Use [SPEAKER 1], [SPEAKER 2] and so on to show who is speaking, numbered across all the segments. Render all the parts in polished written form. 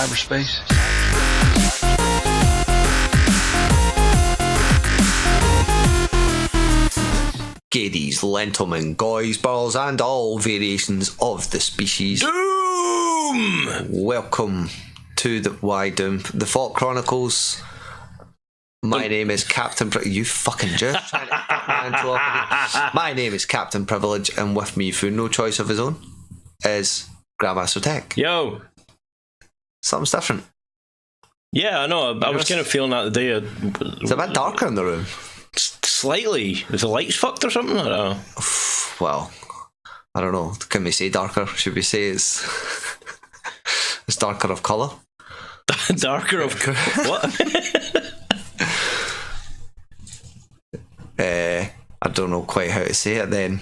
[SPEAKER 1] cyberspace.
[SPEAKER 2] Gadies, gentlemen, guys, balls, and all variations of the species.
[SPEAKER 3] Doom!
[SPEAKER 2] Welcome to the Doom? The FAWK Chronicles. My name is Captain You fucking just trying to fuck my intro up again. My name is Captain Privilege, and with me, through no choice of his own, is Grandmaster Tech.
[SPEAKER 3] Yo!
[SPEAKER 2] Something's different.
[SPEAKER 3] Yeah, I know. I was kind of feeling that today.
[SPEAKER 2] It's a bit darker in the room.
[SPEAKER 3] Slightly. Is the lights fucked or something? I don't know.
[SPEAKER 2] Well, I don't know. Can we say darker? Should we say it's it's darker of colour?
[SPEAKER 3] Darker of what?
[SPEAKER 2] I don't know quite how to say it then.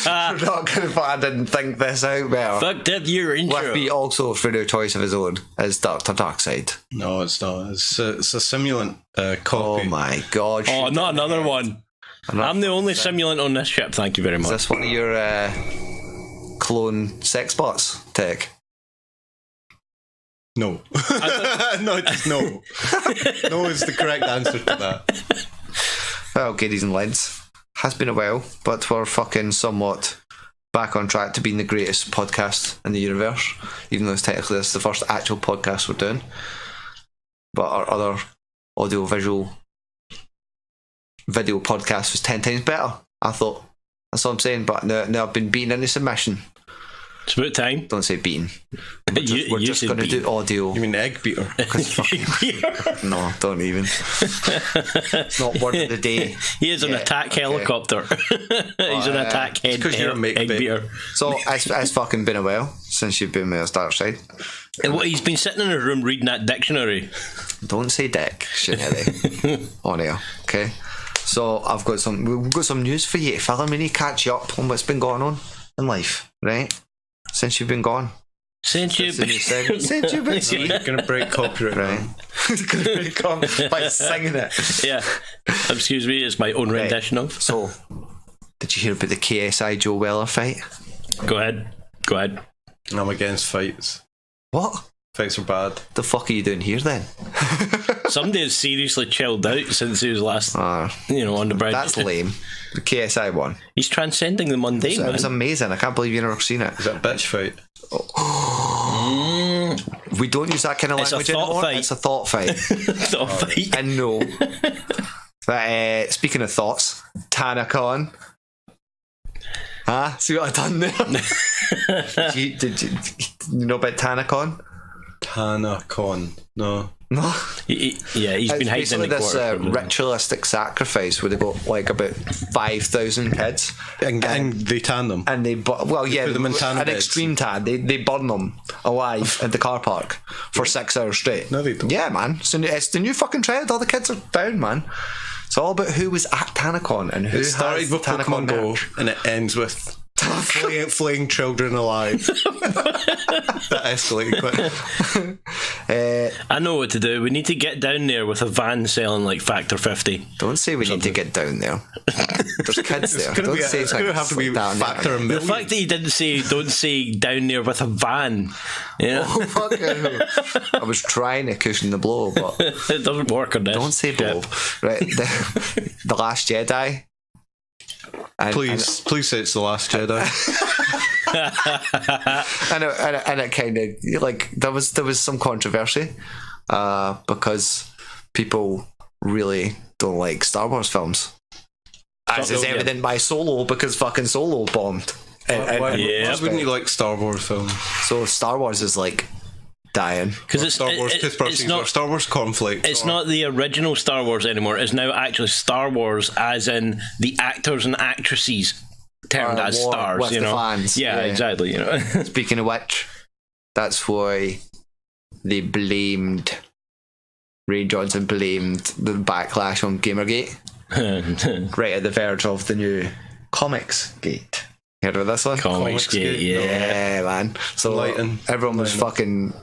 [SPEAKER 2] I'm not gonna, I didn't think this out better.
[SPEAKER 3] Fucked up your intro.
[SPEAKER 2] With me also, through no choice of his own, is Dr.Darkside.
[SPEAKER 4] No, it's not. It's a simulant copy.
[SPEAKER 2] Oh my god.
[SPEAKER 3] Oh, not another one. I'm the only simulant on this ship, thank you very much.
[SPEAKER 2] Is this one of your clone sex bots, Tech?
[SPEAKER 4] No. No, no. No is the correct answer to that.
[SPEAKER 2] Well, Gadies and Lens. Has been a while, but we're fucking somewhat back on track to being the greatest podcast in the universe, even though it's technically this is the first actual podcast we're doing. But our other audio-visual video podcast was 10 times better, I thought. That's what I'm saying, but now I've been beaten into submission.
[SPEAKER 3] It's about time.
[SPEAKER 2] Don't say beaten. We're just going to do audio.
[SPEAKER 4] You mean egg beater?
[SPEAKER 2] No, don't even. It's not word of the day.
[SPEAKER 3] He is an attack helicopter. He's an attack head egg beater.
[SPEAKER 2] So it's fucking been a while since you've been with us, Darkside.
[SPEAKER 3] He's been sitting in a room reading that dictionary.
[SPEAKER 2] Don't say dick, shit, on air, okay? So we've got some news for you, fella. We need to catch you up on what's been going on in life, right? Since you've been gone.
[SPEAKER 3] Since you've been
[SPEAKER 4] You're going to break copyright,
[SPEAKER 2] right? Going to break copyright by singing it.
[SPEAKER 3] Yeah. Excuse me, it's my own rendition of.
[SPEAKER 2] So, did you hear about the KSI Joe Weller fight?
[SPEAKER 3] Go ahead.
[SPEAKER 4] I'm against fights.
[SPEAKER 2] What?
[SPEAKER 4] Fights are bad.
[SPEAKER 2] The fuck are you doing here then?
[SPEAKER 3] Somebody has seriously chilled out since he was last, on the bridge.
[SPEAKER 2] That's lame. The KSI one.
[SPEAKER 3] He's transcending the mundane,
[SPEAKER 2] It was amazing. I can't believe you've never seen it.
[SPEAKER 4] Is it a bitch fight?
[SPEAKER 2] We don't use that kind of
[SPEAKER 3] It's a
[SPEAKER 2] language
[SPEAKER 3] thought
[SPEAKER 2] anymore.
[SPEAKER 3] fight.
[SPEAKER 2] It's a thought fight.
[SPEAKER 3] Thought fight.
[SPEAKER 2] And no. But, speaking of thoughts, Tanacon. See what I've done there? Did you know about Tanacon?
[SPEAKER 4] Tanacon. No.
[SPEAKER 2] No.
[SPEAKER 3] He's been hiding in the
[SPEAKER 2] this
[SPEAKER 3] corner.
[SPEAKER 2] ritualistic sacrifice where they got like about 5,000 kids
[SPEAKER 4] And they tan them.
[SPEAKER 2] and they put them
[SPEAKER 4] in tan
[SPEAKER 2] an
[SPEAKER 4] beds.
[SPEAKER 2] extreme tan. They burn them alive at the car park for 6 hours straight.
[SPEAKER 4] No, they don't.
[SPEAKER 2] Yeah, man. It's the new fucking trend. All the kids are down, man. It's all about who was at Tanacon and who
[SPEAKER 4] It started
[SPEAKER 2] has
[SPEAKER 4] with
[SPEAKER 2] Tanacon
[SPEAKER 4] Pokemon Go
[SPEAKER 2] merch.
[SPEAKER 4] and it ends with flaying children alive. That escalated quick.
[SPEAKER 2] Uh,
[SPEAKER 3] I know what to do. We need to get down there with a van selling like Factor 50.
[SPEAKER 2] don't say we need to get down there. There's kids there.
[SPEAKER 4] It's
[SPEAKER 2] Don't say
[SPEAKER 4] going
[SPEAKER 2] something
[SPEAKER 4] to have to be
[SPEAKER 2] like that on there.
[SPEAKER 4] factor a
[SPEAKER 3] The
[SPEAKER 4] million.
[SPEAKER 3] fact that he didn't say, don't say down there with a van. Yeah.
[SPEAKER 2] Oh, fuck hell. I was trying to cushion the blow, but
[SPEAKER 3] It doesn't work on this.
[SPEAKER 2] don't say Bob. Right, the Last Jedi.
[SPEAKER 4] Please say it's The Last Jedi.
[SPEAKER 2] And it kind of like there was some controversy because people really don't like Star Wars films, as is evident by Solo, because fucking Solo bombed.
[SPEAKER 4] Why
[SPEAKER 3] Yeah.
[SPEAKER 4] wouldn't you like Star Wars films?
[SPEAKER 2] So Star Wars is like dying.
[SPEAKER 3] Because it's
[SPEAKER 4] Star Wars toothbrushes or Star Wars cornflakes.
[SPEAKER 3] It's not the original Star Wars anymore. It's now actually Star Wars, as in the actors and actresses termed as
[SPEAKER 2] war
[SPEAKER 3] stars.
[SPEAKER 2] with
[SPEAKER 3] You
[SPEAKER 2] the
[SPEAKER 3] know,
[SPEAKER 2] fans.
[SPEAKER 3] yeah,
[SPEAKER 2] Yeah.
[SPEAKER 3] exactly. You know,
[SPEAKER 2] Speaking of which, that's why they blamed Ray Johnson blamed the backlash on Gamergate right at the verge of the new Comics Gate. Heard of this one?
[SPEAKER 3] Comics Gate, yeah.
[SPEAKER 2] Yeah, man. So everyone was fucking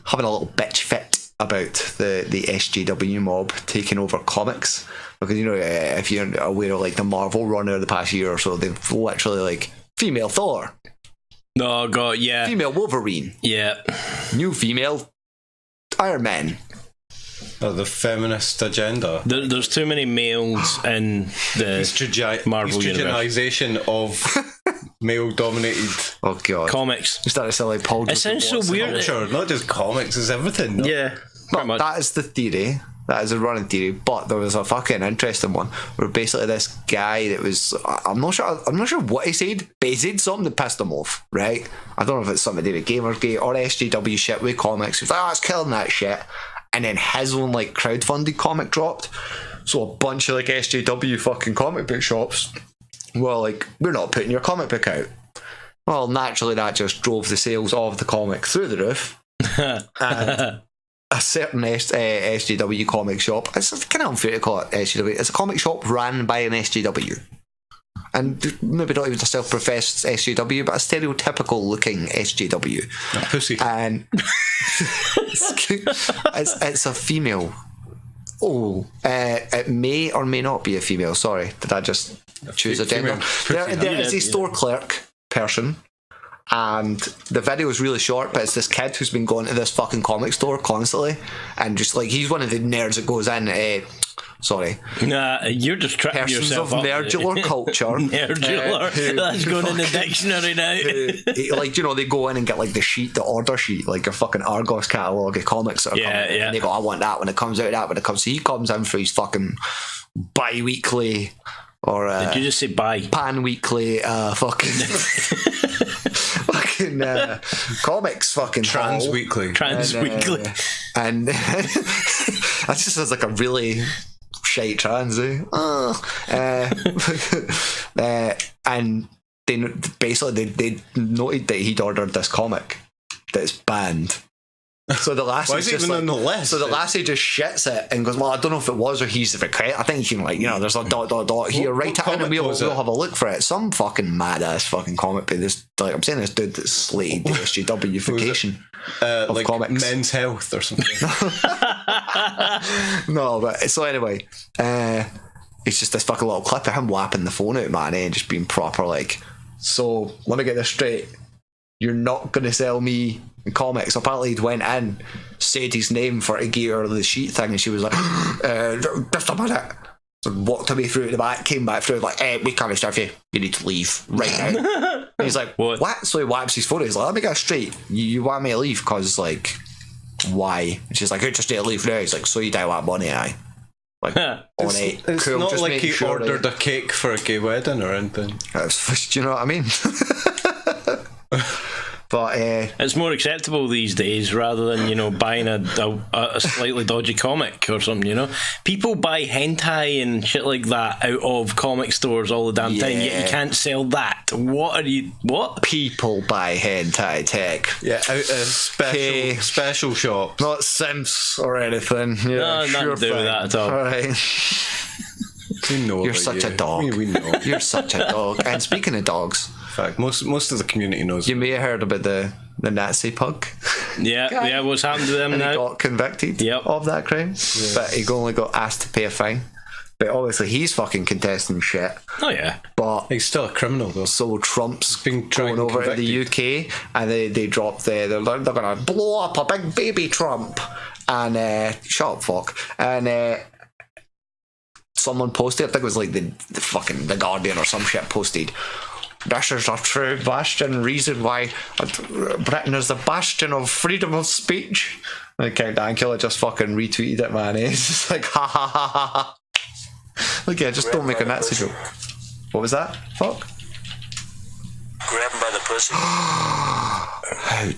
[SPEAKER 2] having a little bitch fit about the SJW mob taking over comics, because if you're aware of like the Marvel run over the past year or so, they've literally like female Thor,
[SPEAKER 3] Oh god, yeah,
[SPEAKER 2] Female Wolverine.
[SPEAKER 3] yeah.
[SPEAKER 2] New female Iron Man.
[SPEAKER 4] Oh, the feminist agenda.
[SPEAKER 3] There's too many males in the Marvel universe.
[SPEAKER 4] Estrogenization of male-dominated
[SPEAKER 2] Oh god.
[SPEAKER 3] Comics.
[SPEAKER 2] You start to sound like Paul.
[SPEAKER 3] It sounds so weird.
[SPEAKER 4] culture. Not just comics, it's everything. No?
[SPEAKER 3] Yeah,
[SPEAKER 2] But
[SPEAKER 3] pretty much.
[SPEAKER 2] that is the theory. That is a running theory. But there was a fucking interesting one where basically this guy that was I'm not sure what he said, but he said something that pissed him off, right? I don't know if it's something to do with Gamergate or SJW shit with comics. He was like, oh, it's killing that shit. And then his own like crowdfunded comic dropped. So a bunch of like SJW fucking comic book shops were like, we're not putting your comic book out. Well, naturally that just drove the sales of the comic through the roof. And a certain SJW comic shop, it's kind of unfair to call it SJW, it's a comic shop ran by an SJW. And maybe not even a self-professed SJW, but a stereotypical looking SJW.
[SPEAKER 4] A pussy.
[SPEAKER 2] And it's a female. Oh, it may or may not be a female. Sorry, did I just choose a gender? There is a store clerk person, and the video is really short, but it's this kid who's been going to this fucking comic store constantly, and just like he's one of the nerds that goes in. Sorry.
[SPEAKER 3] Nah, you're just tripping
[SPEAKER 2] Persons
[SPEAKER 3] yourself
[SPEAKER 2] of
[SPEAKER 3] up.
[SPEAKER 2] nerdular culture.
[SPEAKER 3] Nerdular. That's going in the dictionary now.
[SPEAKER 2] Like, you know, they go in and get like the order sheet, like your fucking Argos catalogue of comics that are coming out, and they go, I want that when it comes out, that when it comes. So he comes in for his fucking bi-weekly or
[SPEAKER 3] Did you just say bye?
[SPEAKER 2] pan-weekly fucking fucking comics fucking
[SPEAKER 4] Trans-weekly.
[SPEAKER 3] Trans-weekly.
[SPEAKER 2] And that just sounds like a really shite trans, eh? And they basically they noted that he'd ordered this comic that's banned. So the lassie
[SPEAKER 4] Why is it
[SPEAKER 2] just
[SPEAKER 4] even
[SPEAKER 2] like,
[SPEAKER 4] on the list?
[SPEAKER 2] So the lassie just shits it and goes, well, I don't know if it was or he's the regret. I think you can, like, you know, there's a ... here, write it in and we'll have a look for it. Some fucking mad ass fucking comic book. This, like, I'm saying, this dude that's slated the SJW-ification of
[SPEAKER 4] like
[SPEAKER 2] comics.
[SPEAKER 4] Men's Health or something.
[SPEAKER 2] No, but so anyway, it's just this fucking little clip of him whapping the phone out, man, and just being proper like, so let me get this straight. You're not going to sell me comics. Apparently he'd went in, said his name for to give her the sheet thing, and she was like, just a minute. So walked away through the back, came back through, like, we can't serve you. You need to leave right now. And he's like, what? So he wipes his phone. He's like, let me get it straight. You want me to leave? Because, like, why? And she's like, I just need to leave now. He's like, so you don't want money, aye? Like, on it.
[SPEAKER 4] It's
[SPEAKER 2] Cool,
[SPEAKER 4] not
[SPEAKER 2] just
[SPEAKER 4] like
[SPEAKER 2] making
[SPEAKER 4] he
[SPEAKER 2] sure
[SPEAKER 4] ordered a cake for a gay wedding or anything.
[SPEAKER 2] Do you know what I mean? But
[SPEAKER 3] it's more acceptable these days rather than, you know, buying a slightly dodgy comic or something, you know. People buy hentai and shit like that out of comic stores all the damn time, yet you can't sell that. What?
[SPEAKER 2] People buy hentai tech.
[SPEAKER 4] Yeah, out of special shops.
[SPEAKER 2] Not Sims or anything. Yeah,
[SPEAKER 3] No, nothing to do with that at all.
[SPEAKER 2] Alright.
[SPEAKER 4] We know
[SPEAKER 2] You're such a dog.
[SPEAKER 4] We know.
[SPEAKER 2] You're such a dog. And speaking of dogs,
[SPEAKER 4] In fact, most of the community knows.
[SPEAKER 2] you may have heard about the Nazi pug.
[SPEAKER 3] Yeah, what's happened to them
[SPEAKER 2] And
[SPEAKER 3] now?
[SPEAKER 2] he got convicted of that crime. Yeah. But he only got asked to pay a fine. But obviously he's fucking contesting shit.
[SPEAKER 3] Oh yeah.
[SPEAKER 2] But
[SPEAKER 4] He's still a criminal though.
[SPEAKER 2] so Trump's
[SPEAKER 4] Being tried
[SPEAKER 2] going
[SPEAKER 4] and
[SPEAKER 2] over to the UK and they dropped they're going to blow up a big baby Trump. And shut up, fuck. And someone posted, I think it was like the fucking The Guardian or some shit posted, this is a true bastion reason why Britain is the bastion of freedom of speech. And Count Dankula just fucking retweeted it, man. It's just like, ha ha ha ha ha. Look, yeah, just don't make a Nazi joke. What was that? Fuck.
[SPEAKER 1] Grab him by the pussy.
[SPEAKER 2] How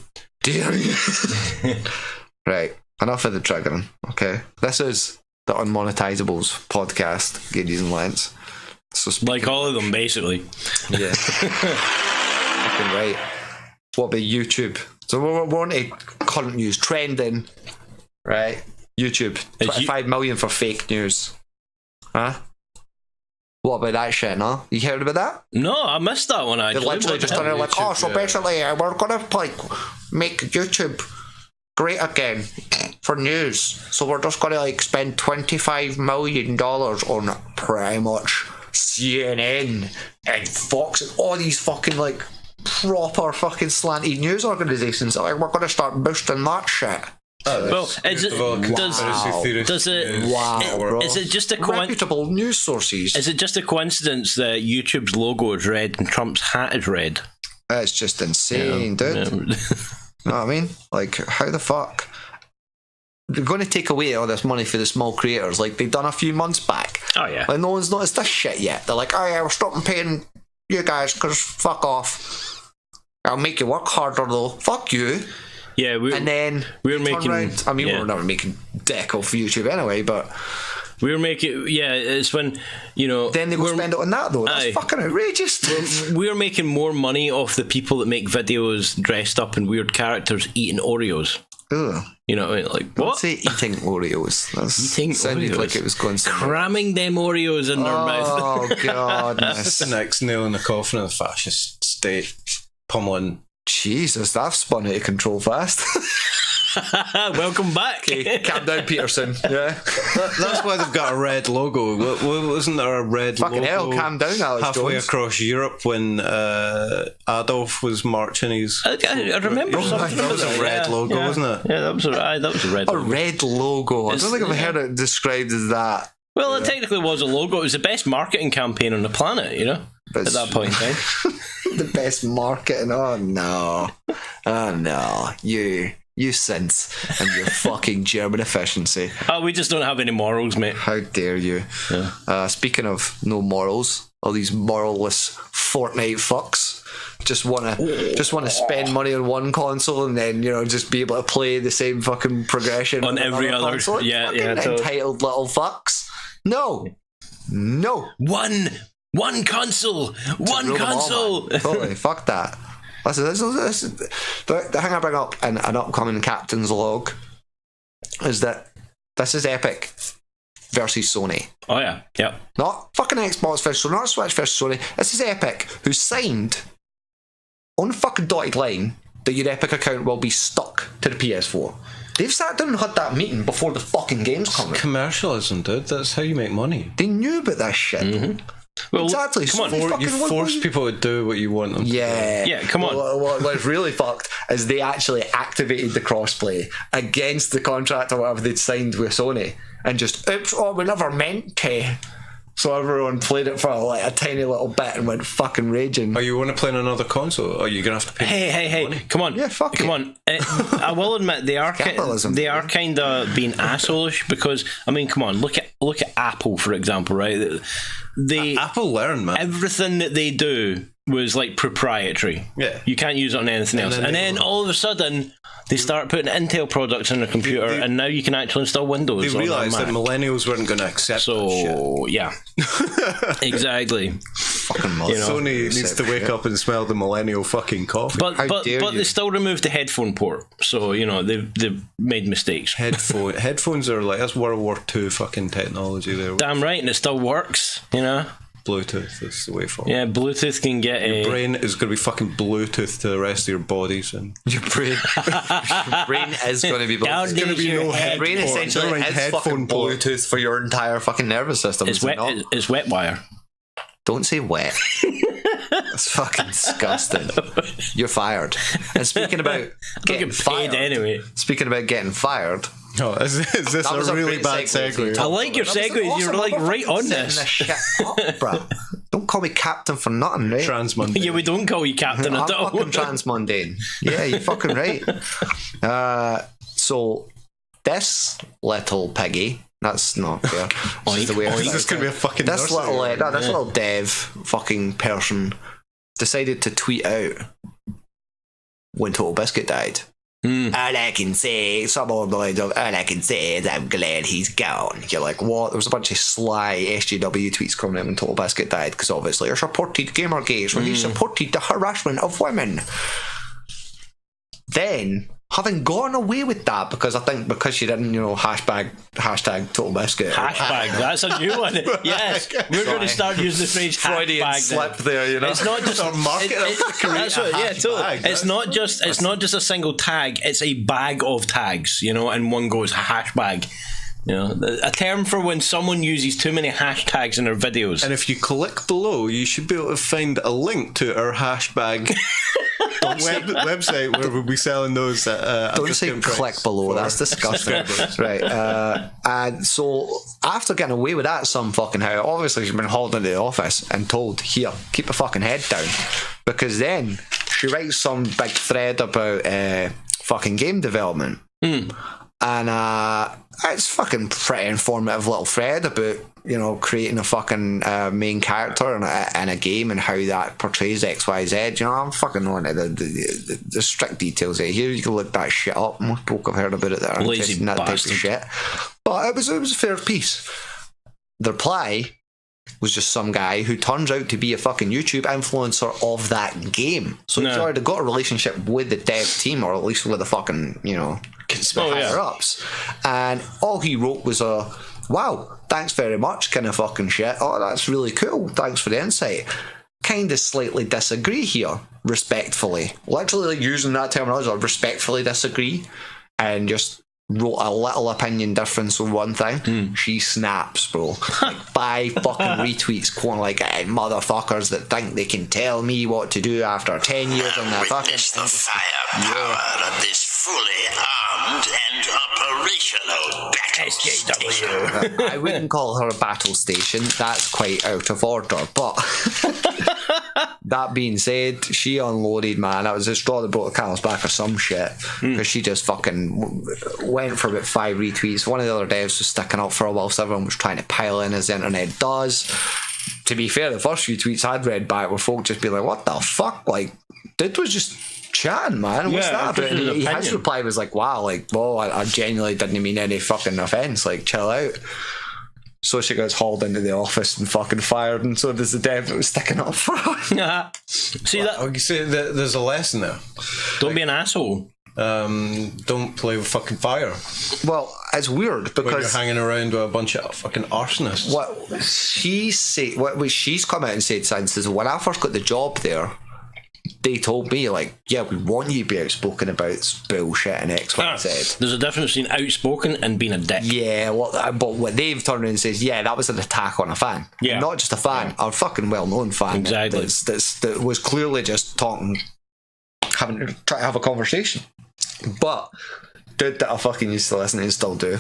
[SPEAKER 2] dare you? Right, enough of the triggering, okay? This is the Unmonitisables podcast, Giddies and Lents. So
[SPEAKER 3] Like all of them, basically.
[SPEAKER 2] yeah. Fucking right. What about YouTube? So we're on to current news, trending, right? YouTube, 25 million for fake news. Huh? What about that shit, no? You heard about that?
[SPEAKER 3] No, I missed that one
[SPEAKER 2] They
[SPEAKER 3] actually.
[SPEAKER 2] literally just done it like,
[SPEAKER 4] YouTube,
[SPEAKER 2] so basically we're gonna like make YouTube great again for news. So we're just gonna like spend $25 million on pretty much CNN and Fox and all these fucking like proper fucking slanted news organisations are like, we're going to start boosting that shit.
[SPEAKER 3] Well, is it, does it?
[SPEAKER 2] Wow,
[SPEAKER 3] Is it just a
[SPEAKER 2] reputable news sources?
[SPEAKER 3] Is it just a coincidence that YouTube's logo is red and Trump's hat is red?
[SPEAKER 2] It's just insane, dude.
[SPEAKER 3] Yeah.
[SPEAKER 2] You know what I mean? Like, how the fuck? They're going to take away all this money for the small creators, like they've done a few months back.
[SPEAKER 3] Oh yeah.
[SPEAKER 2] Like no one's noticed this shit yet. They're like, oh yeah, we're stopping paying you guys because fuck off. I'll make you work harder though. Fuck you.
[SPEAKER 3] Yeah,
[SPEAKER 2] and then
[SPEAKER 3] we're making.
[SPEAKER 2] Around, I mean, we're never making dick off YouTube anyway, but
[SPEAKER 3] we're making. Yeah, it's when
[SPEAKER 2] Then they go spend it on that though. That's fucking outrageous.
[SPEAKER 3] We're making more money off the people that make videos dressed up in weird characters eating Oreos.
[SPEAKER 2] Ugh.
[SPEAKER 3] You know, like what?
[SPEAKER 2] Don't say eating Oreos. That's sounded like it was going somewhere.
[SPEAKER 3] Cramming them Oreos in their mouth.
[SPEAKER 2] Oh god,
[SPEAKER 4] that's the next nail in the coffin of the fascist state. Pummeling.
[SPEAKER 2] Jesus, that's spun out of control fast.
[SPEAKER 3] Welcome back.
[SPEAKER 2] Okay, calm down, Peterson. Yeah,
[SPEAKER 4] that's why they've got a red logo. Wasn't there a red
[SPEAKER 2] fucking
[SPEAKER 4] logo?
[SPEAKER 2] Hell, calm down, Alex
[SPEAKER 4] halfway
[SPEAKER 2] Jones.
[SPEAKER 4] Across Europe when Adolf was marching his.
[SPEAKER 3] I remember something.
[SPEAKER 4] That was a red logo, wasn't it?
[SPEAKER 3] Yeah, that was a red.
[SPEAKER 2] A red logo. I don't think I've heard it described as that.
[SPEAKER 3] Well, it technically was a logo. It was the best marketing campaign on the planet, at that point in time.
[SPEAKER 2] The best marketing. Oh no. You synths and your fucking German efficiency.
[SPEAKER 3] Oh, we just don't have any morals, mate.
[SPEAKER 2] How dare you?
[SPEAKER 3] Yeah.
[SPEAKER 2] Speaking of no morals, all these moralless Fortnite fucks just wanna spend money on one console and then just be able to play the same fucking progression
[SPEAKER 3] on every other console. Yeah,
[SPEAKER 2] entitled little fucks. No.
[SPEAKER 3] One console. One console.
[SPEAKER 2] Totally. Fuck that. This is the thing I bring up in an upcoming Captain's Log is that this is Epic versus Sony.
[SPEAKER 3] Oh yeah, yeah.
[SPEAKER 2] Not fucking Xbox versus Sony, not Switch versus Sony. This is Epic, who signed on the fucking dotted line that your Epic account will be stuck to the PS4. They've sat down and had that meeting before the fucking games come out.
[SPEAKER 4] Commercialism, dude. That's how you make money.
[SPEAKER 2] They knew about that shit.
[SPEAKER 3] Mm-hmm. Well,
[SPEAKER 2] exactly.
[SPEAKER 3] Come on.
[SPEAKER 4] You force people to do what you want them to do.
[SPEAKER 3] Yeah, come on.
[SPEAKER 2] What's really fucked is they actually activated the crossplay against the contract or whatever they'd signed with Sony and just, oops, we never meant to. So everyone played it for like a tiny little bit and went fucking raging.
[SPEAKER 4] Oh, you want to play on another console? Or are you going to have to pay
[SPEAKER 3] Hey,
[SPEAKER 4] money?
[SPEAKER 3] come on.
[SPEAKER 2] Yeah, fuck
[SPEAKER 3] Come
[SPEAKER 2] it.
[SPEAKER 3] on. I will admit they are kind of being assholeish because, I mean, come on, look at Apple, for example, right?
[SPEAKER 4] Apple learn, man.
[SPEAKER 3] Everything that they do was like proprietary.
[SPEAKER 4] Yeah.
[SPEAKER 3] You can't use it on anything else. And then all of a sudden they start putting Intel products on their computer and now you can actually install Windows.
[SPEAKER 4] They realised that millennials weren't going to accept that shit.
[SPEAKER 3] Yeah. Exactly.
[SPEAKER 2] Fucking
[SPEAKER 4] Sony needs to wake up and smell the millennial fucking coffee.
[SPEAKER 3] But they still removed the headphone port. So, they've made mistakes.
[SPEAKER 4] Headphones are like, that's World War II fucking technology there.
[SPEAKER 3] Damn right, and it still works,
[SPEAKER 4] Bluetooth is the way forward.
[SPEAKER 3] Yeah, Bluetooth can get
[SPEAKER 4] your brain is going to be fucking Bluetooth to the rest of your bodies, and
[SPEAKER 2] your brain is going to be Bluetooth.
[SPEAKER 3] It's going to be
[SPEAKER 2] no head brain port. Essentially is fucking Bluetooth for your entire fucking nervous system.
[SPEAKER 3] It's wet wire.
[SPEAKER 2] Don't say wet. That's fucking disgusting. You're fired. And speaking about getting fired,
[SPEAKER 3] anyway.
[SPEAKER 2] Speaking about getting fired.
[SPEAKER 4] Oh, is this a really bad segue?
[SPEAKER 3] I like your segues. You're like right on this.
[SPEAKER 2] Shit up, bro. Don't call me captain for nothing, right?
[SPEAKER 4] Transmundane.
[SPEAKER 3] Yeah, we don't call you captain at all.
[SPEAKER 2] I'm fucking transmundane. Yeah, you're fucking right. So this little piggy. That's not fair. This is the way
[SPEAKER 4] is this going to be a fucking
[SPEAKER 2] this little dev fucking person decided to tweet out when Total Biscuit died. All I can say, all I can say is I'm glad he's gone. You're like, what? There was a bunch of sly SJW tweets coming out when Total Biscuit died because obviously he supported Gamergate when he supported the harassment of women. Then, having gone away with that, because I think because you didn't, hashtag Total Biscuit.
[SPEAKER 3] Hashtag, that's a new one. Yes, we're going to start using the phrase
[SPEAKER 2] Freudian
[SPEAKER 3] hashtag.
[SPEAKER 2] slip there,
[SPEAKER 3] It's not just
[SPEAKER 4] our market.
[SPEAKER 3] Totally. It's not just a single tag. It's a bag of tags, and one goes hashtag. You know, a term for when someone uses too many hashtags in their videos.
[SPEAKER 4] And if you click below, you should be able to find a link to our hashbag website where we'll be selling those at a
[SPEAKER 2] Don't say
[SPEAKER 4] discount price
[SPEAKER 2] click below,
[SPEAKER 4] for
[SPEAKER 2] that's disgusting. Right. And so, after getting away with that some fucking how, obviously she's been hauled into the office and told, here, keep your fucking head down. Because then she writes some big thread about fucking game development. And it's fucking pretty informative little thread about, you know, creating a fucking main character in a game and how that portrays XYZ. You know, I'm fucking on it. The strict details here. You can look that shit up. Most people have heard about it that are
[SPEAKER 3] Lazy
[SPEAKER 2] interested in that type of shit. But it was a fair piece. The reply was just some guy who turns out to be a fucking YouTube influencer of that game. So he's already got a relationship with the dev team, or at least with the fucking, you know, higher ups. And all he wrote was a, wow, thanks very much kind of fucking shit. Oh, that's really cool. Thanks for the insight. Kind of slightly disagree here, respectfully. Literally using that terminology, respectfully disagree, and just wrote a little opinion difference on one thing. She snaps, bro. Like 5 fucking retweets quoting like, motherfuckers that think they can tell me what to do after 10 years on that fucking
[SPEAKER 1] Witness the firepower of this fully armed and operational battle station.
[SPEAKER 2] I wouldn't call her a battle station. That's quite out of order. But that being said, she unloaded, man. That was a straw that broke the camel's back or some shit. Because she just fucking went for about 5 retweets. One of the other devs was sticking up for her whilst everyone was trying to pile in as the internet does. To be fair, the first few tweets I'd read back were folk just being like, what the fuck? Like, dude was just chatting, man. What's that about? And his reply was like, wow, like, well, I genuinely didn't mean any fucking offence. Like, chill out. So she gets hauled into the office and fucking fired, and so does the dev that was sticking up for her.
[SPEAKER 3] See that?
[SPEAKER 4] You see, there's a lesson there.
[SPEAKER 3] Don't be an asshole.
[SPEAKER 4] Don't play with fucking fire.
[SPEAKER 2] Well, it's weird because
[SPEAKER 4] when you're hanging around with a bunch of fucking arsonists.
[SPEAKER 2] What she's come out and said since is when I first got the job there, they told me like, yeah, we want you to be outspoken about bullshit and X, Y, Z.
[SPEAKER 3] There's a difference between outspoken and being a dick.
[SPEAKER 2] Yeah, well, but what they've turned around and says, yeah, that was an attack on a fan.
[SPEAKER 3] Yeah.
[SPEAKER 2] Not just a fan, a fucking well-known fan.
[SPEAKER 3] Exactly.
[SPEAKER 2] That was clearly just trying to have a conversation. But dude that I fucking used to listen to and still do,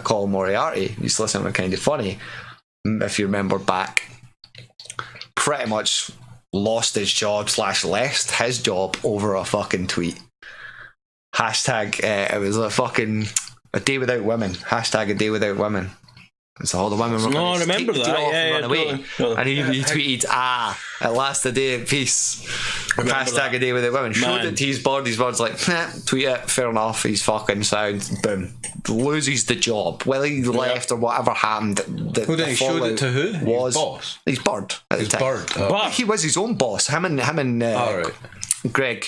[SPEAKER 2] Colin Moriarty, used to listen to Kind of Funny, if you remember back, pretty much lost his job / left his job over a fucking tweet. Hashtag it was a day without women. Hashtag a day without women. And so all the women were
[SPEAKER 3] I remember that.
[SPEAKER 2] And run away. And he tweeted, at last a day at peace. Hashtag a day without women. Showed it to his board. His board's like, tweet it, fair enough. He's fucking sound. Boom. Loses the job. Whether he left or whatever happened.
[SPEAKER 4] Who did he show it to? Who?
[SPEAKER 2] Was
[SPEAKER 4] his boss?
[SPEAKER 2] His bird at the time.
[SPEAKER 4] Bird.
[SPEAKER 2] But he was his own boss. Him and Greg.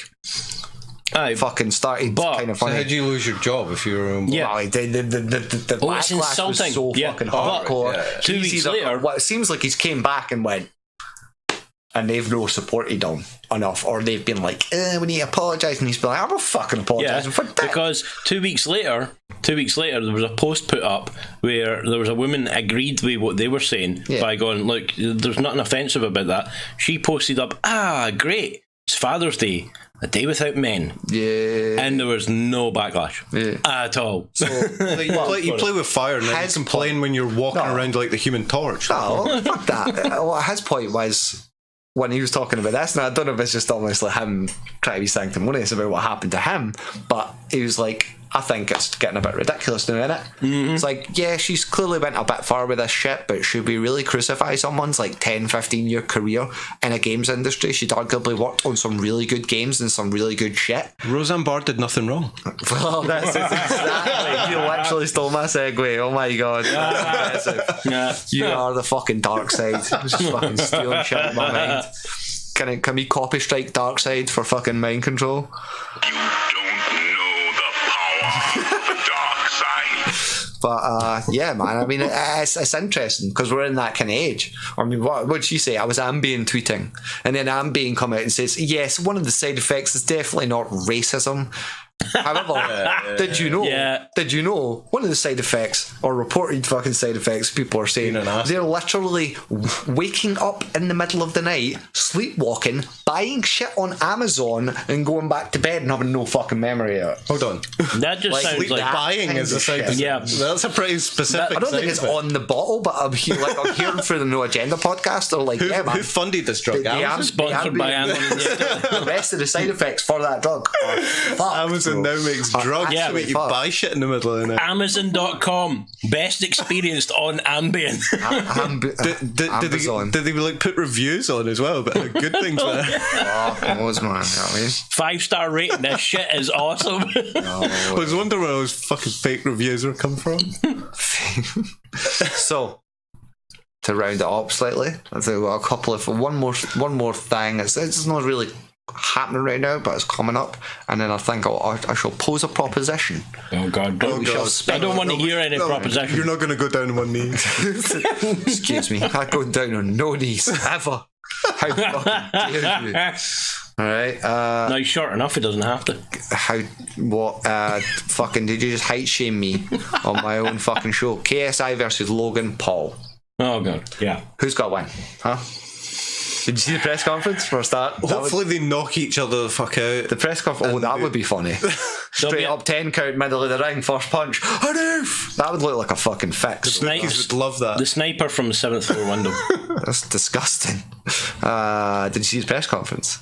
[SPEAKER 2] Fucking started kind of funny.
[SPEAKER 4] So how'd you lose your job if you were?
[SPEAKER 2] Yeah, well, the
[SPEAKER 3] it's insulting.
[SPEAKER 2] Was so fucking hardcore.
[SPEAKER 3] Yeah. 2 weeks later,
[SPEAKER 2] it seems like he's came back and went, and they've no supported him enough, or they've been like, we need to apologise, and he's been like, I'm not fucking apologising for that.
[SPEAKER 3] Because 2 weeks later, there was a post put up where there was a woman agreed with what they were saying by going, look, there's nothing offensive about that. She posted up, great, it's Father's Day. A day without men. Yeah. And there was no backlash at all.
[SPEAKER 4] So you play with fire and then you complain when you're walking around like the Human Torch.
[SPEAKER 2] No, fuck that. Well, his point was when he was talking about this, and I don't know if it's just almost like him trying to be sanctimonious about what happened to him, but he was like, I think it's getting a bit ridiculous now, innit? It's like, yeah, she's clearly went a bit far with this shit, but should we really crucify someone's like 10-15 year career in a games industry? She'd arguably worked on some really good games and some really good shit.
[SPEAKER 4] Roseanne Barr did nothing wrong.
[SPEAKER 2] Well, that's exactly. You literally stole my segue. Oh my god. You are the fucking dark side. Just fucking stealing shit in my mind. Can we copy strike Darkside for fucking mind control?
[SPEAKER 5] You don't know the power of the dark side.
[SPEAKER 2] But yeah, man, I mean, it's interesting because we're in that kind of age. I mean, what would she say? I was Ambien tweeting, and then Ambien come out and says, yes, one of the side effects is definitely not racism. However, did you know?
[SPEAKER 3] Yeah.
[SPEAKER 2] Did you know one of the side effects, or reported fucking side effects, people are saying
[SPEAKER 4] Being an ass.
[SPEAKER 2] they're literally waking up in the middle of the night, sleepwalking, buying shit on Amazon, and going back to bed and having no fucking memory of it.
[SPEAKER 4] Hold on.
[SPEAKER 3] That just
[SPEAKER 2] Like,
[SPEAKER 3] sounds
[SPEAKER 2] sleep
[SPEAKER 3] like
[SPEAKER 2] that
[SPEAKER 4] Buying
[SPEAKER 2] kind
[SPEAKER 4] is a
[SPEAKER 2] of
[SPEAKER 4] side
[SPEAKER 2] shit.
[SPEAKER 4] effect.
[SPEAKER 3] Yeah.
[SPEAKER 4] That's a pretty specific
[SPEAKER 2] I don't think
[SPEAKER 4] side
[SPEAKER 2] it's
[SPEAKER 4] effect.
[SPEAKER 2] on the bottle, but I'm hearing through the No Agenda podcast. They're like,
[SPEAKER 4] Who,
[SPEAKER 2] yeah, man.
[SPEAKER 4] who funded this drug?
[SPEAKER 2] The
[SPEAKER 4] Amazon?
[SPEAKER 3] sponsored by Amazon.
[SPEAKER 2] The rest of the side effects for that drug are fucked,
[SPEAKER 4] Amazon
[SPEAKER 2] bro.
[SPEAKER 4] now makes
[SPEAKER 2] Are
[SPEAKER 4] drugs to
[SPEAKER 2] absolutely
[SPEAKER 4] make you
[SPEAKER 2] fucked.
[SPEAKER 4] buy shit in the middle of the night.
[SPEAKER 3] Amazon.com. Best experienced on Ambien.
[SPEAKER 2] Amazon.
[SPEAKER 4] Did they like put reviews on as well about how good things were?
[SPEAKER 2] Oh, man, you know what I mean?
[SPEAKER 3] 5-star rating. This shit is awesome.
[SPEAKER 4] I was wondering where those fucking fake reviews were coming from.
[SPEAKER 2] So, to round it up slightly, I think we've got a couple of one more thing. It's not really happening right now, but it's coming up, and then I think I shall pose a proposition.
[SPEAKER 3] Oh God!
[SPEAKER 2] We shall
[SPEAKER 3] I don't want to hear any proposition.
[SPEAKER 4] You're not going to go down on one knee.
[SPEAKER 2] Excuse me, I go down on no knees ever. How fucking dare you? All right.
[SPEAKER 3] No, he's short enough. He doesn't have to.
[SPEAKER 2] Fucking did you just height shame me on my own fucking show? KSI versus Logan Paul.
[SPEAKER 3] Oh God! Yeah.
[SPEAKER 2] Who's got one? Huh? Did you see the press conference for a start?
[SPEAKER 4] Hopefully they knock each other the fuck out.
[SPEAKER 2] The press conference. Oh, that would be funny. Straight up 10 count, middle of the ring, first punch. Hadoof! That would look like a fucking fix.
[SPEAKER 4] Snipers would love that.
[SPEAKER 3] The sniper from the 7th floor window.
[SPEAKER 2] That's disgusting. Did you see his press conference?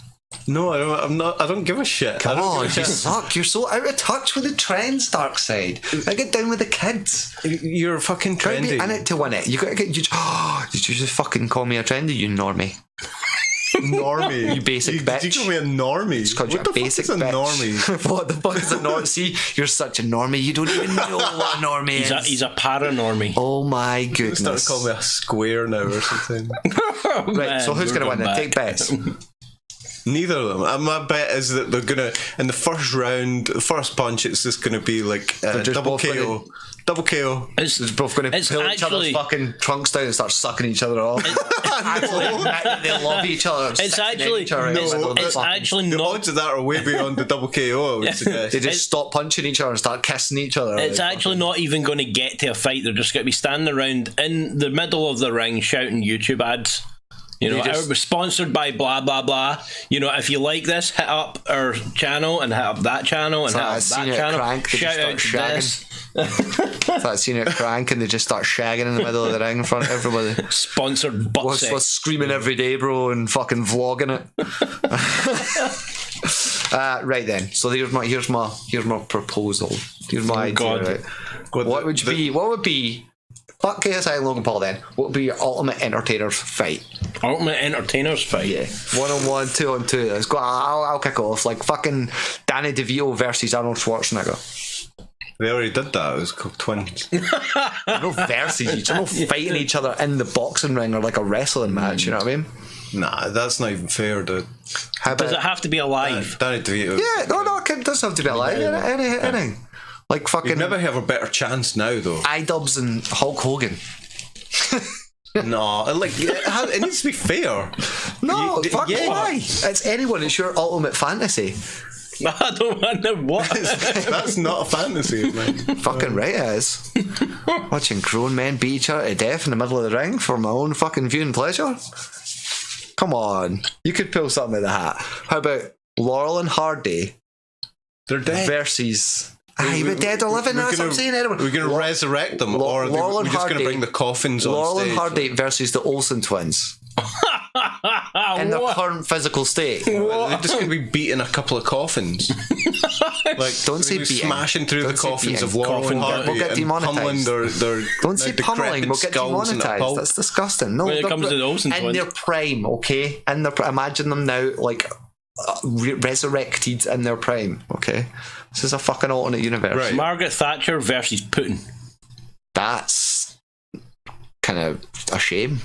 [SPEAKER 4] No, I don't give a shit.
[SPEAKER 2] Come
[SPEAKER 4] I don't
[SPEAKER 2] on,
[SPEAKER 4] give a
[SPEAKER 2] you
[SPEAKER 4] shit.
[SPEAKER 2] suck. You're so out of touch with the trends, Darkside. I get down with the kids.
[SPEAKER 4] You're fucking
[SPEAKER 2] Gotta be
[SPEAKER 4] trendy.
[SPEAKER 2] in it to win it. You gotta get. Did you just fucking call me a trendy, you normie?
[SPEAKER 4] Normie.
[SPEAKER 2] You basic bitch.
[SPEAKER 4] Did you call me a normie?
[SPEAKER 2] It's called
[SPEAKER 4] What
[SPEAKER 2] you
[SPEAKER 4] the
[SPEAKER 2] a basic
[SPEAKER 4] fuck is a
[SPEAKER 2] bitch.
[SPEAKER 4] normie?
[SPEAKER 2] What the fuck is a normie? See, you're such a normie. You don't even know what a normie is.
[SPEAKER 3] He's a paranormie.
[SPEAKER 2] Oh my
[SPEAKER 4] You
[SPEAKER 2] goodness.
[SPEAKER 4] started calling me a square now or something.
[SPEAKER 2] Right, so who's going to win then? Take bets.
[SPEAKER 4] Neither of them. My bet is that they're gonna in the first round, the first punch. It's just gonna be like
[SPEAKER 2] just
[SPEAKER 4] double
[SPEAKER 2] both
[SPEAKER 4] KO. Double KO.
[SPEAKER 2] They're both going to
[SPEAKER 3] It's
[SPEAKER 2] pull each other's
[SPEAKER 3] actually-
[SPEAKER 2] fucking trunks down and start sucking each other off. Actually, admit that they love each other.
[SPEAKER 3] It's actually-
[SPEAKER 2] each other in the middle of the
[SPEAKER 3] It's
[SPEAKER 2] fucking-
[SPEAKER 3] actually
[SPEAKER 4] The
[SPEAKER 3] not.
[SPEAKER 4] odds of that are way beyond the double KO. I would suggest.
[SPEAKER 2] They just stop punching each other and start kissing each other.
[SPEAKER 3] It's actually not even going to get to a fight. They're just going to be standing around in the middle of the ring shouting YouTube ads. You know,
[SPEAKER 2] just-
[SPEAKER 3] it was sponsored by blah blah blah. You know, if you like this, hit up our channel and hit up that channel and hit
[SPEAKER 2] I've
[SPEAKER 3] up
[SPEAKER 2] seen
[SPEAKER 3] that
[SPEAKER 2] it
[SPEAKER 3] channel.
[SPEAKER 2] crank, they
[SPEAKER 3] Shout
[SPEAKER 2] just
[SPEAKER 3] out to
[SPEAKER 2] start
[SPEAKER 3] this.
[SPEAKER 2] It's like seeing it crank and they just start shagging in the middle of the ring in front of everybody.
[SPEAKER 3] Sponsored butt
[SPEAKER 2] What's
[SPEAKER 3] sex.
[SPEAKER 2] screaming every day, bro, and fucking vlogging it. Right then. So here's my proposal. Here's my idea.
[SPEAKER 3] God.
[SPEAKER 2] Right? What would be? Fuck KSI and Logan Paul then. What would be your ultimate entertainers fight?
[SPEAKER 3] Ultimate Entertainers fight.
[SPEAKER 2] Yeah. 1-on-1, 2-on-2. Let's go. I'll kick it off. Like fucking Danny DeVito versus Arnold Schwarzenegger.
[SPEAKER 4] They already did that. It was called Twins.
[SPEAKER 2] No versus each other. No fighting each other in the boxing ring or like a wrestling match. You know what I mean?
[SPEAKER 4] Nah, that's not even fair, dude.
[SPEAKER 2] How
[SPEAKER 3] Does
[SPEAKER 2] about?
[SPEAKER 3] it have to be alive?
[SPEAKER 4] Danny DeVito.
[SPEAKER 2] Yeah. No. It doesn't have to be alive. Anything. Like fucking
[SPEAKER 4] You'd never have a better chance now, though.
[SPEAKER 2] iDubbbz and Hulk Hogan.
[SPEAKER 4] No, like it needs to be fair.
[SPEAKER 2] No, fuck
[SPEAKER 4] yeah.
[SPEAKER 2] why? It's anyone. It's your ultimate fantasy.
[SPEAKER 3] I don't want to what.
[SPEAKER 4] That's not a fantasy of mine.
[SPEAKER 2] Fucking right it is. Watching grown men beat each other to death in the middle of the ring for my own fucking viewing pleasure. Come on, you could pull something out of the hat. How about Laurel and Hardy
[SPEAKER 4] They're dead.
[SPEAKER 2] versus? Aye, but dead or living. That's what I'm saying. Anyway.
[SPEAKER 4] We're going to resurrect them, or
[SPEAKER 2] Laurel
[SPEAKER 4] we're
[SPEAKER 2] and
[SPEAKER 4] just going to
[SPEAKER 2] Hardy-
[SPEAKER 4] bring the coffins on
[SPEAKER 2] Laurel
[SPEAKER 4] stage.
[SPEAKER 2] and Hardy versus the Olsen twins in their
[SPEAKER 3] What?
[SPEAKER 2] current physical state.
[SPEAKER 4] They're just going to be beating a couple of coffins. Like,
[SPEAKER 2] Don't say
[SPEAKER 4] they're
[SPEAKER 2] beating.
[SPEAKER 4] smashing through
[SPEAKER 2] Don't
[SPEAKER 4] the
[SPEAKER 2] say
[SPEAKER 4] coffins
[SPEAKER 2] beating.
[SPEAKER 4] of Laurel
[SPEAKER 3] Coffin
[SPEAKER 4] and Hardy
[SPEAKER 2] we'll get
[SPEAKER 4] and
[SPEAKER 2] demonetised.
[SPEAKER 4] pummeling their
[SPEAKER 2] Don't say
[SPEAKER 4] now
[SPEAKER 2] pummeling.
[SPEAKER 4] decrepit
[SPEAKER 2] We'll get
[SPEAKER 4] skulls in a
[SPEAKER 2] demonetised.
[SPEAKER 4] pulp.
[SPEAKER 2] That's disgusting. No,
[SPEAKER 3] When it
[SPEAKER 2] they're
[SPEAKER 3] comes to the Olsen
[SPEAKER 2] in
[SPEAKER 3] twins.
[SPEAKER 2] their prime, okay. In their imagine them now like resurrected in their prime. Okay, this is a fucking alternate universe.
[SPEAKER 4] Right.
[SPEAKER 3] Margaret Thatcher versus Putin.
[SPEAKER 2] That's kind of a shame.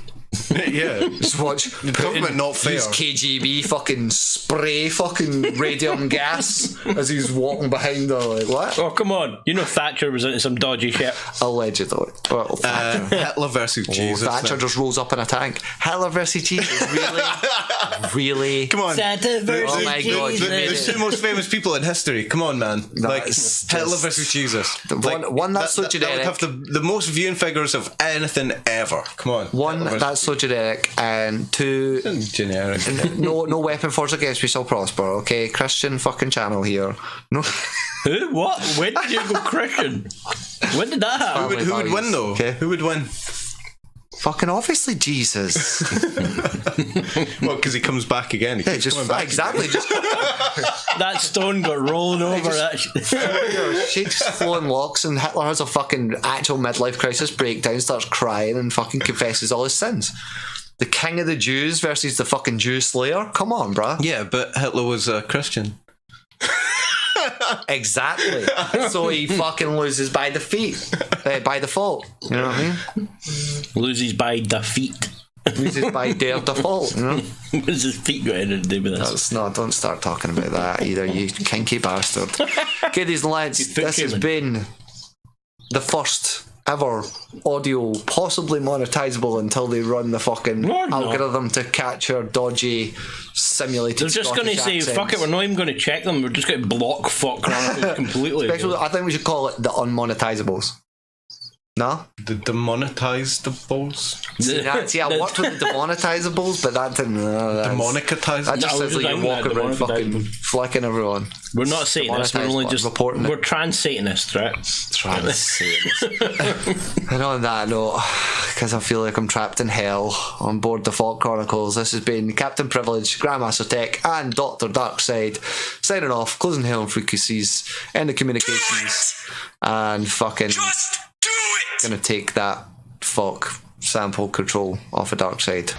[SPEAKER 4] Yeah.
[SPEAKER 2] Just watch
[SPEAKER 4] government not fair.
[SPEAKER 2] use KGB fucking spray fucking radium gas as he's walking behind her. Like, what?
[SPEAKER 3] Oh, come on. You know Thatcher was into some dodgy shit.
[SPEAKER 2] Allegedly. Well,
[SPEAKER 4] Hitler versus Jesus.
[SPEAKER 2] Thatcher
[SPEAKER 4] then.
[SPEAKER 2] just rolls up in a tank. Hitler versus Jesus. Really? Really?
[SPEAKER 4] Come on.
[SPEAKER 3] Santa versus
[SPEAKER 2] Oh my God.
[SPEAKER 3] Jesus.
[SPEAKER 4] The two most famous people in history. Come on, man. Like
[SPEAKER 2] That's
[SPEAKER 4] Hitler
[SPEAKER 2] just-
[SPEAKER 4] versus Jesus.
[SPEAKER 2] One that's so
[SPEAKER 4] that would
[SPEAKER 2] generic.
[SPEAKER 4] have the most viewing figures of anything ever. Come on.
[SPEAKER 2] One,
[SPEAKER 4] Hitler
[SPEAKER 2] that's so generic, and two,
[SPEAKER 4] versus generic.
[SPEAKER 2] no weapon forged against me shall prosper. Okay, Christian fucking channel here. No,
[SPEAKER 3] Who? What? When did you go Christian? When did that happen?
[SPEAKER 4] Who would win though?
[SPEAKER 2] Okay.
[SPEAKER 4] Who would win?
[SPEAKER 2] fucking obviously Jesus.
[SPEAKER 4] Well, because he comes back again. He
[SPEAKER 2] Yeah,
[SPEAKER 4] keeps
[SPEAKER 2] just
[SPEAKER 4] coming back
[SPEAKER 2] exactly. Just
[SPEAKER 3] That stone got rolling over.
[SPEAKER 2] shakes flowing locks, and Hitler has a fucking actual midlife crisis breakdown, starts crying, and fucking confesses all his sins. The king of the Jews versus the fucking Jew slayer. Come on, bruh.
[SPEAKER 4] Yeah, but Hitler was a Christian.
[SPEAKER 2] Exactly. So he fucking loses by defeat, by default. You know what I mean?
[SPEAKER 3] Loses by defeat.
[SPEAKER 2] Loses by their default. You know.
[SPEAKER 3] What does his feet got anything to do with this?
[SPEAKER 2] That's not. Don't start talking about that either, you kinky bastard. Okay, these lads.
[SPEAKER 3] He's foot
[SPEAKER 2] This has
[SPEAKER 3] shaming.
[SPEAKER 2] been the first ever audio possibly monetizable until they run the fucking
[SPEAKER 3] No, no.
[SPEAKER 2] algorithm to capture dodgy simulated.
[SPEAKER 3] They're just going to
[SPEAKER 2] Scottish
[SPEAKER 3] say, fuck it,
[SPEAKER 2] accents.
[SPEAKER 3] we're not even going to check them, we're just going to block FAWK Chronicles completely.
[SPEAKER 2] Especially, I think we should call it the unmonetisables. No?
[SPEAKER 4] The demonetisables?
[SPEAKER 2] See, I worked with the demonetisables, but that didn't. That
[SPEAKER 4] Demonetized?
[SPEAKER 2] just
[SPEAKER 3] No,
[SPEAKER 2] sounds
[SPEAKER 3] we're
[SPEAKER 2] like
[SPEAKER 3] just
[SPEAKER 2] you're
[SPEAKER 3] down
[SPEAKER 2] walking
[SPEAKER 3] there,
[SPEAKER 2] around fucking
[SPEAKER 3] demonetisables.
[SPEAKER 2] flicking everyone.
[SPEAKER 3] We're not Satanists, we're only
[SPEAKER 2] Demonetised,
[SPEAKER 3] just
[SPEAKER 2] reporting it.
[SPEAKER 3] we're trans Satanists, right?
[SPEAKER 2] Trying to say this. And on that note, because I feel like I'm trapped in hell on board the FAWK Chronicles, this has been Captain Privilege, Grandmaster Tech, and Dr.Darkside signing off, closing hell and frequencies, end the communications, and fucking
[SPEAKER 1] Just do it!
[SPEAKER 2] gonna take that FAWK sample control off of Darkside.